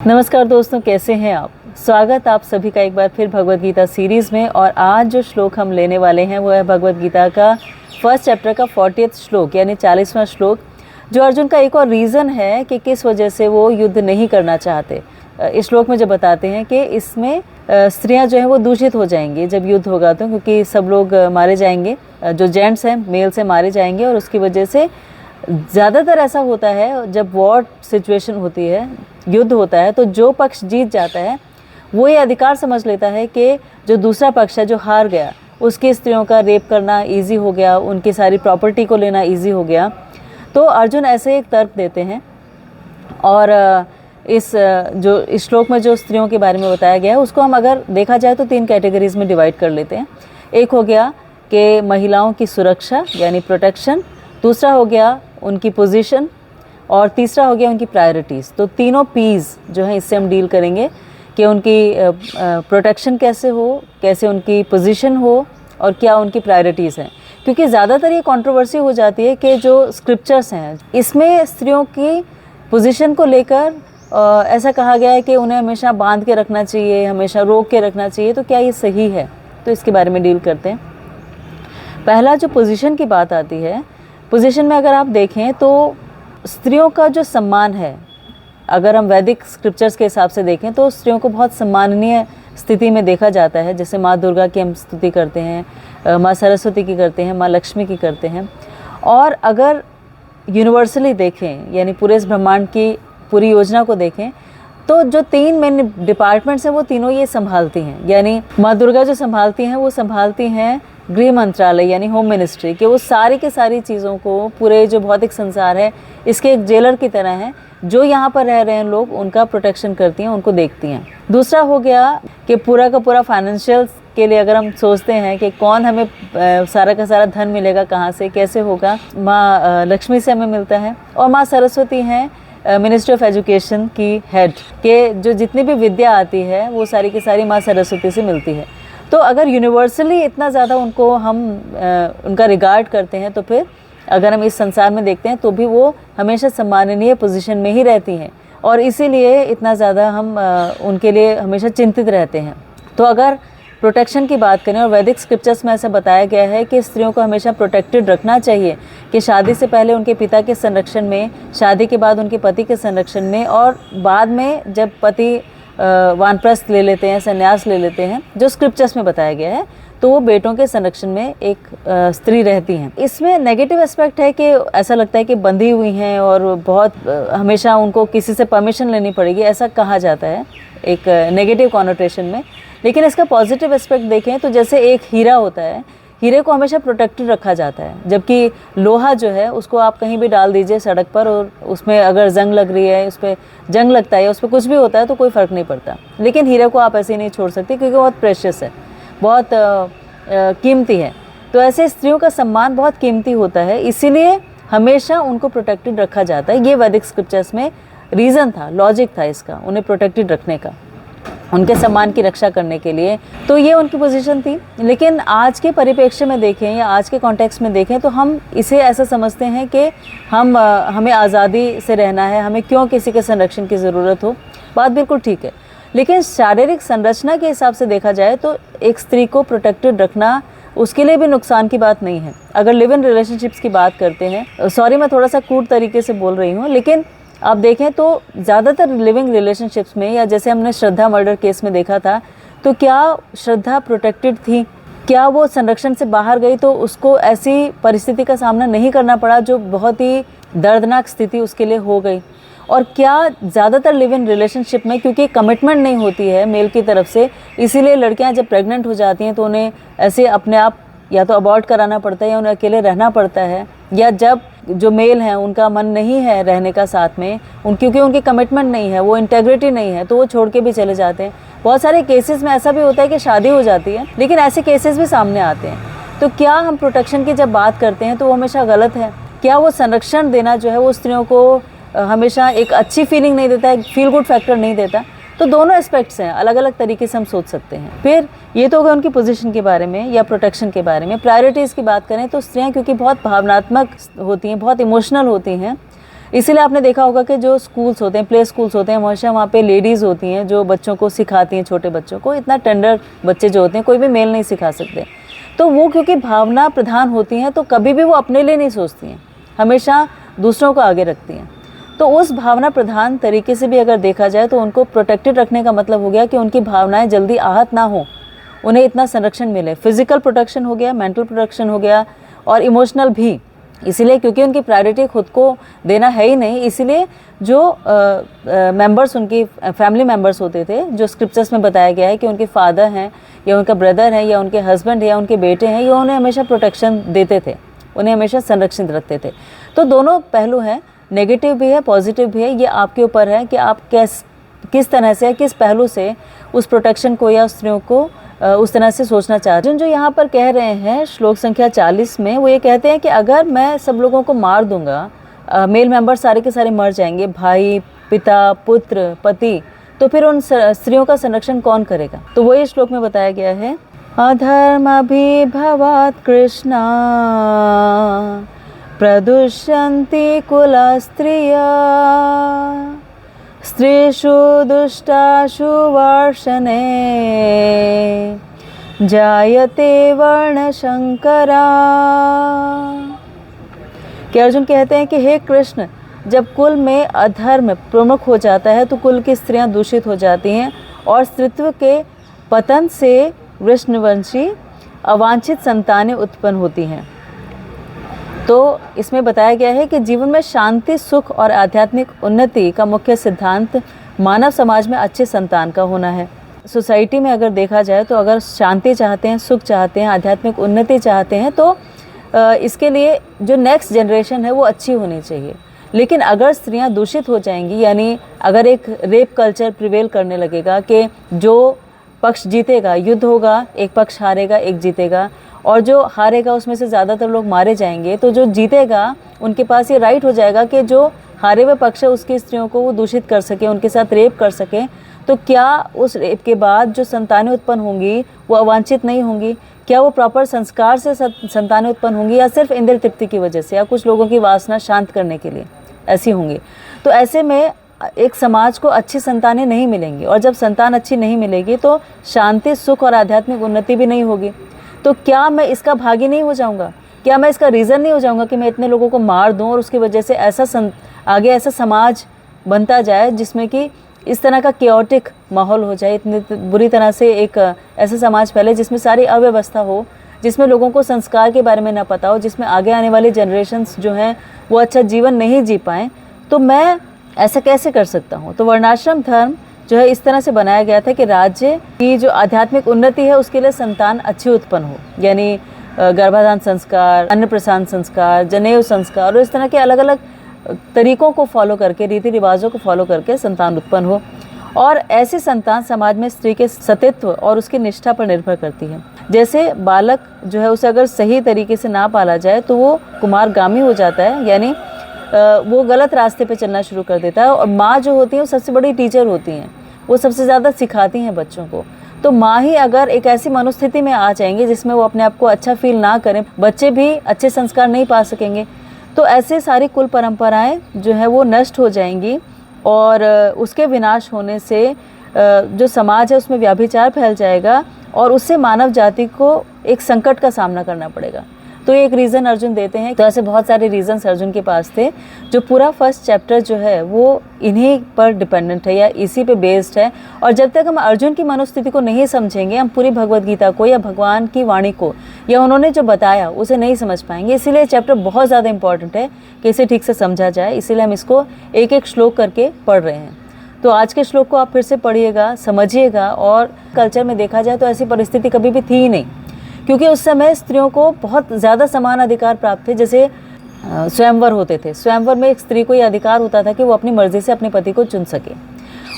नमस्कार दोस्तों, कैसे हैं आप। स्वागत आप सभी का एक बार फिर भगवत गीता सीरीज़ में। और आज जो श्लोक हम लेने वाले हैं वो है भगवत गीता का फर्स्ट चैप्टर का 40वां श्लोक यानी 40वां श्लोक, जो अर्जुन का एक और रीज़न है कि किस वजह से वो युद्ध नहीं करना चाहते। इस श्लोक में जो बताते हैं कि इसमें स्त्रियां जो हैं वो दूषित हो जाएंगी जब युद्ध होगा, तो क्योंकि सब लोग मारे जाएंगे, जो जेंट्स हैं मेल से मारे जाएंगे। और उसकी वजह से ज़्यादातर ऐसा होता है जब वॉर सिचुएशन होती है, युद्ध होता है, तो जो पक्ष जीत जाता है वो ये अधिकार समझ लेता है कि जो दूसरा पक्ष है जो हार गया उसकी स्त्रियों का रेप करना इजी हो गया, उनकी सारी प्रॉपर्टी को लेना इजी हो गया। तो अर्जुन ऐसे एक तर्क देते हैं। और इस श्लोक में जो स्त्रियों के बारे में बताया गया है उसको हम अगर देखा जाए तो 3 कैटेगरीज में डिवाइड कर लेते हैं। एक हो गया कि महिलाओं की सुरक्षा यानी प्रोटेक्शन, दूसरा हो गया उनकी पोजीशन, और तीसरा हो गया उनकी प्रायोरिटीज़। तो तीनों पीज़ जो है इससे हम डील करेंगे कि उनकी प्रोटेक्शन कैसे हो, कैसे उनकी पोजीशन हो, और क्या उनकी प्रायोरिटीज़ हैं। क्योंकि ज़्यादातर ये कंट्रोवर्सी हो जाती है कि जो स्क्रिप्चर्स हैं इसमें स्त्रियों की पोजीशन को लेकर ऐसा कहा गया है कि उन्हें हमेशा बांध के रखना चाहिए, हमेशा रोक के रखना चाहिए। तो क्या ये सही है? तो इसके बारे में डील करते हैं। पहला जो पोजीशन की बात आती है, पोजीशन में अगर आप देखें तो स्त्रियों का जो सम्मान है, अगर हम वैदिक स्क्रिप्चर्स के हिसाब से देखें तो स्त्रियों को बहुत सम्माननीय स्थिति में देखा जाता है। जैसे माँ दुर्गा की हम स्तुति करते हैं, माँ सरस्वती की करते हैं, माँ लक्ष्मी की करते हैं। और अगर यूनिवर्सली देखें यानी पूरे इस ब्रह्मांड की पूरी योजना को देखें तो जो 3 मेन डिपार्टमेंट्स हैं वो तीनों ये संभालती हैं। यानी माँ दुर्गा जो संभालती हैं वो संभालती हैं गृह मंत्रालय यानी होम मिनिस्ट्री, कि वो सारी की सारी चीज़ों को, पूरे जो भौतिक संसार है इसके एक जेलर की तरह है, जो यहाँ पर रह रहे हैं लोग उनका प्रोटेक्शन करती हैं, उनको देखती हैं। दूसरा हो गया कि पूरा का पूरा फाइनेंशियल के लिए अगर हम सोचते हैं कि कौन हमें सारा का सारा धन मिलेगा, कहाँ से, कैसे होगा, माँ लक्ष्मी से हमें मिलता है। और माँ सरस्वती हैं मिनिस्ट्री ऑफ एजुकेशन की हेड, के जो जितनी भी विद्या आती है वो सारी की सारी माँ सरस्वती से मिलती है। तो अगर यूनिवर्सली इतना ज़्यादा उनको हम उनका रिगार्ड करते हैं तो फिर अगर हम इस संसार में देखते हैं तो भी वो हमेशा सम्माननीय पोजीशन में ही रहती हैं, और इसीलिए इतना ज़्यादा हम उनके लिए हमेशा चिंतित रहते हैं। तो अगर प्रोटेक्शन की बात करें, और वैदिक स्क्रिप्चर्स में ऐसा बताया गया है कि स्त्रियों को हमेशा प्रोटेक्टेड रखना चाहिए, कि शादी से पहले उनके पिता के संरक्षण में, शादी के बाद उनके पति के संरक्षण में, और बाद में जब पति वानप्रस्थ ले लेते हैं, संन्यास ले लेते हैं, जो स्क्रिप्चर्स में बताया गया है, तो वो बेटों के संरक्षण में एक स्त्री रहती हैं। इसमें नेगेटिव एस्पेक्ट है कि ऐसा लगता है कि बंधी हुई हैं और बहुत हमेशा उनको किसी से परमिशन लेनी पड़ेगी, ऐसा कहा जाता है एक नेगेटिव कॉनोटेशन में। लेकिन इसका पॉजिटिव एस्पेक्ट देखें तो जैसे एक हीरा होता है, हीरे को हमेशा प्रोटेक्टेड रखा जाता है, जबकि लोहा जो है उसको आप कहीं भी डाल दीजिए सड़क पर और उसमें अगर जंग लग रही है, उस पर जंग लगता है, उस पर कुछ भी होता है तो कोई फ़र्क नहीं पड़ता। लेकिन हीरे को आप ऐसे ही नहीं छोड़ सकते क्योंकि बहुत प्रेशियस है, बहुत कीमती है। तो ऐसे स्त्रियों का सम्मान बहुत कीमती होता है, इसीलिए हमेशा उनको प्रोटेक्टेड रखा जाता है। ये वैदिक स्क्रिप्चर्स में रीज़न था, लॉजिक था इसका, उन्हें प्रोटेक्टेड रखने का, उनके सम्मान की रक्षा करने के लिए। तो ये उनकी पोजीशन थी। लेकिन आज के परिप्रेक्ष्य में देखें या आज के कॉन्टेक्स्ट में देखें तो हम इसे ऐसा समझते हैं कि हमें आज़ादी से रहना है, हमें क्यों किसी के संरक्षण की ज़रूरत हो। बात बिल्कुल ठीक है, लेकिन शारीरिक संरचना के हिसाब से देखा जाए तो एक स्त्री को प्रोटेक्टेड रखना उसके लिए भी नुकसान की बात नहीं है। अगर लिव इन रिलेशनशिप्स की बात करते हैं, सॉरी मैं थोड़ा सा क्रूड तरीके से बोल रही हूँ, लेकिन आप देखें तो ज़्यादातर लिविंग रिलेशनशिप्स में, या जैसे हमने श्रद्धा मर्डर केस में देखा था, तो क्या श्रद्धा प्रोटेक्टेड थी? क्या वो संरक्षण से बाहर गई तो उसको ऐसी परिस्थिति का सामना नहीं करना पड़ा जो बहुत ही दर्दनाक स्थिति उसके लिए हो गई? और क्या ज़्यादातर लिव इन रिलेशनशिप में क्योंकि कमिटमेंट नहीं होती है मेल की तरफ से, इसीलिए लड़कियां जब प्रेग्नेंट हो जाती हैं तो उन्हें ऐसे अपने आप या तो अबॉर्ट कराना पड़ता है या उन्हें अकेले रहना पड़ता है, या जब जो मेल हैं उनका मन नहीं है रहने का साथ में, क्योंकि उनकी कमिटमेंट नहीं है, वो इंटेग्रिटी नहीं है, तो वो छोड़ के भी चले जाते हैं। बहुत सारे केसेस में ऐसा भी होता है कि शादी हो जाती है, लेकिन ऐसे केसेस भी सामने आते हैं। तो क्या हम प्रोटेक्शन की जब बात करते हैं तो वो हमेशा गलत है? क्या वो संरक्षण देना जो है वो स्त्रियों को हमेशा एक अच्छी फीलिंग नहीं देता है, फील गुड फैक्टर नहीं देता? तो दोनों एस्पेक्ट्स हैं, अलग अलग तरीके से हम सोच सकते हैं। फिर ये तो होगा उनकी पोजीशन के बारे में या प्रोटेक्शन के बारे में। प्रायोरिटीज़ की बात करें तो स्त्रियां क्योंकि बहुत भावनात्मक होती हैं, बहुत इमोशनल होती हैं, इसीलिए आपने देखा होगा कि जो स्कूल्स होते हैं, प्ले स्कूल्स होते हैं, हमेशा वहाँ पे लेडीज़ होती हैं जो बच्चों को सिखाती हैं, छोटे बच्चों को। इतना टेंडर बच्चे जो होते हैं कोई भी मेल नहीं सिखा सकते। तो वो क्योंकि भावना प्रधान होती हैं तो कभी भी वो अपने लिए नहीं सोचती हैं, हमेशा दूसरों को आगे रखती हैं। तो उस भावना प्रधान तरीके से भी अगर देखा जाए तो उनको प्रोटेक्टेड रखने का मतलब हो गया कि उनकी भावनाएं जल्दी आहत ना हो, उन्हें इतना संरक्षण मिले। फिजिकल प्रोटेक्शन हो गया, मेंटल प्रोटेक्शन हो गया और इमोशनल भी। इसीलिए क्योंकि उनकी प्रायोरिटी खुद को देना है ही नहीं, इसीलिए जो मेंबर्स उनकी फैमिली मेंबर्स होते थे, जो स्क्रिप्चर्स में बताया गया है कि उनके फादर हैं या उनका ब्रदर है या उनके हस्बैंड है या उनके बेटे हैं, ये उन्हें हमेशा प्रोटेक्शन देते थे, उन्हें हमेशा संरक्षित रखते थे। तो दोनों पहलू हैं, नेगेटिव भी है, पॉजिटिव भी है। ये आपके ऊपर है कि आप किस तरह से, किस पहलू से उस प्रोटेक्शन को या स्त्रियों को उस तरह से सोचना चाहते हैं। जो यहाँ पर कह रहे हैं श्लोक संख्या 40 में, वो ये कहते हैं कि अगर मैं सब लोगों को मार दूंगा, मेल मेंबर सारे के सारे मर जाएंगे, भाई, पिता, पुत्र, पति, तो फिर उन स्त्रियों का संरक्षण कौन करेगा? तो वही श्लोक में बताया गया है, अधर्मभिभवात् कृष्णा प्रदुष्यन्ति कुलस्त्रिया स्त्रीषु दुष्टाशु वर्षणे जायते वर्णशंकरा। कि अर्जुन कहते हैं कि हे कृष्ण, जब कुल में अधर्म प्रमुख हो जाता है तो कुल की स्त्रियां दूषित हो जाती हैं और स्त्रीत्व के पतन से वृषणवंशी अवांछित संतानें उत्पन्न होती हैं। तो इसमें बताया गया है कि जीवन में शांति, सुख और आध्यात्मिक उन्नति का मुख्य सिद्धांत मानव समाज में अच्छे संतान का होना है। सोसाइटी में अगर देखा जाए तो अगर शांति चाहते हैं, सुख चाहते हैं, आध्यात्मिक उन्नति चाहते हैं तो इसके लिए जो नेक्स्ट जनरेशन है वो अच्छी होनी चाहिए। लेकिन अगर स्त्रियां दूषित हो जाएंगी, यानी अगर एक रेप कल्चर प्रिवेल करने लगेगा कि जो पक्ष जीतेगा, युद्ध होगा, एक पक्ष हारेगा, एक जीतेगा, और जो हारेगा उसमें से ज़्यादातर लोग मारे जाएंगे, तो जो जीतेगा उनके पास ये राइट हो जाएगा कि जो हारे हुए पक्ष है उसकी स्त्रियों को वो दूषित कर सके, उनके साथ रेप कर सके। तो क्या उस रेप के बाद जो संतानें उत्पन्न होंगी वो अवांछित नहीं होंगी? क्या वो प्रॉपर संस्कार से संतानें उत्पन्न होंगी या सिर्फ इंद्र तृप्ति की वजह से या कुछ लोगों की वासना शांत करने के लिए ऐसी होंगी? तो ऐसे में एक समाज को अच्छी संतानें नहीं मिलेंगी, और जब संतान अच्छी नहीं मिलेगी तो शांति, सुख और आध्यात्मिक उन्नति भी नहीं होगी। तो क्या मैं इसका भागी नहीं हो जाऊंगा? क्या मैं इसका रीज़न नहीं हो जाऊंगा कि मैं इतने लोगों को मार दूं और उसकी वजह से आगे ऐसा समाज बनता जाए जिसमें कि इस तरह का केओटिक माहौल हो जाए, इतनी बुरी तरह से एक ऐसा समाज फैले जिसमें सारी अव्यवस्था हो, जिसमें लोगों को संस्कार के बारे में ना पता हो, जिसमें आगे आने वाली जनरेशन्स जो हैं वो अच्छा जीवन नहीं जी पाएँ? तो मैं ऐसा कैसे कर सकता हूँ? तो वर्णाश्रम धर्म जो है इस तरह से बनाया गया था कि राज्य की जो आध्यात्मिक उन्नति है उसके लिए संतान अच्छी उत्पन्न हो, यानी गर्भाधान संस्कार, अन्नप्रसान संस्कार, जनेऊ संस्कार और इस तरह के अलग अलग तरीकों को फॉलो करके, रीति रिवाजों को फॉलो करके संतान उत्पन्न हो। और ऐसी संतान समाज में स्त्री के सतीत्व और उसकी निष्ठा पर निर्भर करती है। जैसे बालक जो है उसे अगर सही तरीके से ना पाला जाए तो वो कुमारगामी हो जाता है, यानी वो गलत रास्ते पे चलना शुरू कर देता है। और माँ जो होती है वो सबसे बड़ी टीचर होती हैं, वो सबसे ज़्यादा सिखाती हैं बच्चों को। तो माँ ही अगर एक ऐसी मनोस्थिति में आ जाएंगे जिसमें वो अपने आप को अच्छा फील ना करें, बच्चे भी अच्छे संस्कार नहीं पा सकेंगे। तो ऐसे सारी कुल परंपराएं जो है वो नष्ट हो जाएंगी और उसके विनाश होने से जो समाज है उसमें व्याभिचार फैल जाएगा और उससे मानव जाति को एक संकट का सामना करना पड़ेगा। तो ये एक रीज़न अर्जुन देते हैं। तो ऐसे बहुत सारे रीज़न्स अर्जुन के पास थे। जो पूरा फर्स्ट चैप्टर जो है वो इन्हीं पर डिपेंडेंट है या इसी पे बेस्ड है। और जब तक हम अर्जुन की मनोस्थिति को नहीं समझेंगे, हम पूरी भगवद गीता को या भगवान की वाणी को या उन्होंने जो बताया उसे नहीं समझ पाएंगे। इसीलिए चैप्टर बहुत ज़्यादा इंपॉर्टेंट है कि इसे ठीक से समझा जाए। इसीलिए हम इसको एक एक श्लोक करके पढ़ रहे हैं। तो आज के श्लोक को आप फिर से पढ़िएगा, समझिएगा। और कल्चर में देखा जाए तो ऐसी परिस्थिति कभी भी थी ही नहीं, क्योंकि उस समय स्त्रियों को बहुत ज़्यादा समान अधिकार प्राप्त थे। जैसे स्वयंवर होते थे, स्वयंवर में एक स्त्री को ये अधिकार होता था कि वो अपनी मर्ज़ी से अपने पति को चुन सके।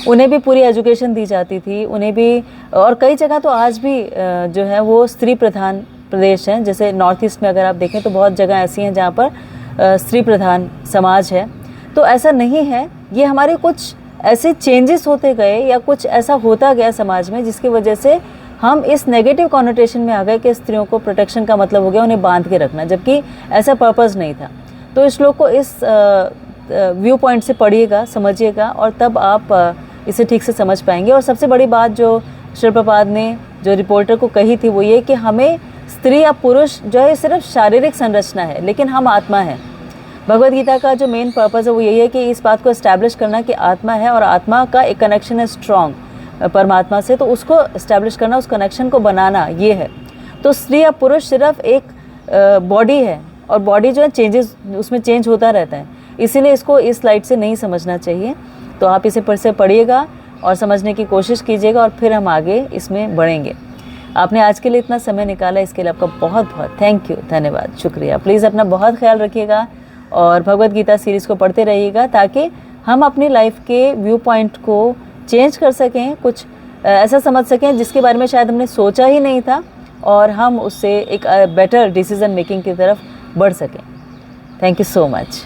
उन्हें भी पूरी एजुकेशन दी जाती थी, उन्हें भी। और कई जगह तो आज भी जो है वो स्त्री प्रधान प्रदेश हैं। जैसे नॉर्थ ईस्ट में अगर आप देखें तो बहुत जगह ऐसी हैं जहाँ पर स्त्री प्रधान समाज है। तो ऐसा नहीं है, ये हमारे कुछ ऐसे चेंजेस होते गए या कुछ ऐसा होता गया समाज में जिसकी वजह से हम इस नेगेटिव कॉनोटेशन में आ गए कि स्त्रियों को प्रोटेक्शन का मतलब हो गया उन्हें बांध के रखना, जबकि ऐसा पर्पस नहीं था। तो इस श्लोक को इस व्यू पॉइंट से पढ़िएगा, समझिएगा, और तब आप इसे ठीक से समझ पाएंगे। और सबसे बड़ी बात जो श्रील प्रभुपाद ने जो रिपोर्टर को कही थी वो ये कि हमें स्त्री या पुरुष जो है सिर्फ शारीरिक संरचना है, लेकिन हम आत्मा है। भगवद गीता का जो मेन पर्पस है वो यही है कि इस बात को एस्टैब्लिश करना कि आत्मा है और आत्मा का एक कनेक्शन है स्ट्रॉन्ग परमात्मा से, तो उसको एस्टैब्लिश करना, उस कनेक्शन को बनाना, ये है। तो स्त्री या पुरुष सिर्फ एक बॉडी है, और बॉडी जो है चेंजेस, उसमें चेंज होता रहता है, इसीलिए इसको इस स्लाइड से नहीं समझना चाहिए। तो आप इसे फिर से पढ़िएगा और समझने की कोशिश कीजिएगा, और फिर हम आगे इसमें बढ़ेंगे। आपने आज के लिए इतना समय निकाला, इसके लिए आपका बहुत बहुत थैंक यू, धन्यवाद, शुक्रिया। प्लीज़ अपना बहुत ख्याल रखिएगा और भगवद गीता सीरीज़ को पढ़ते रहिएगा, ताकि हम अपनी लाइफ के व्यू पॉइंट को चेंज कर सकें, कुछ ऐसा समझ सकें जिसके बारे में शायद हमने सोचा ही नहीं था, और हम उससे एक बेटर डिसीज़न मेकिंग की तरफ बढ़ सकें। Thank you so much.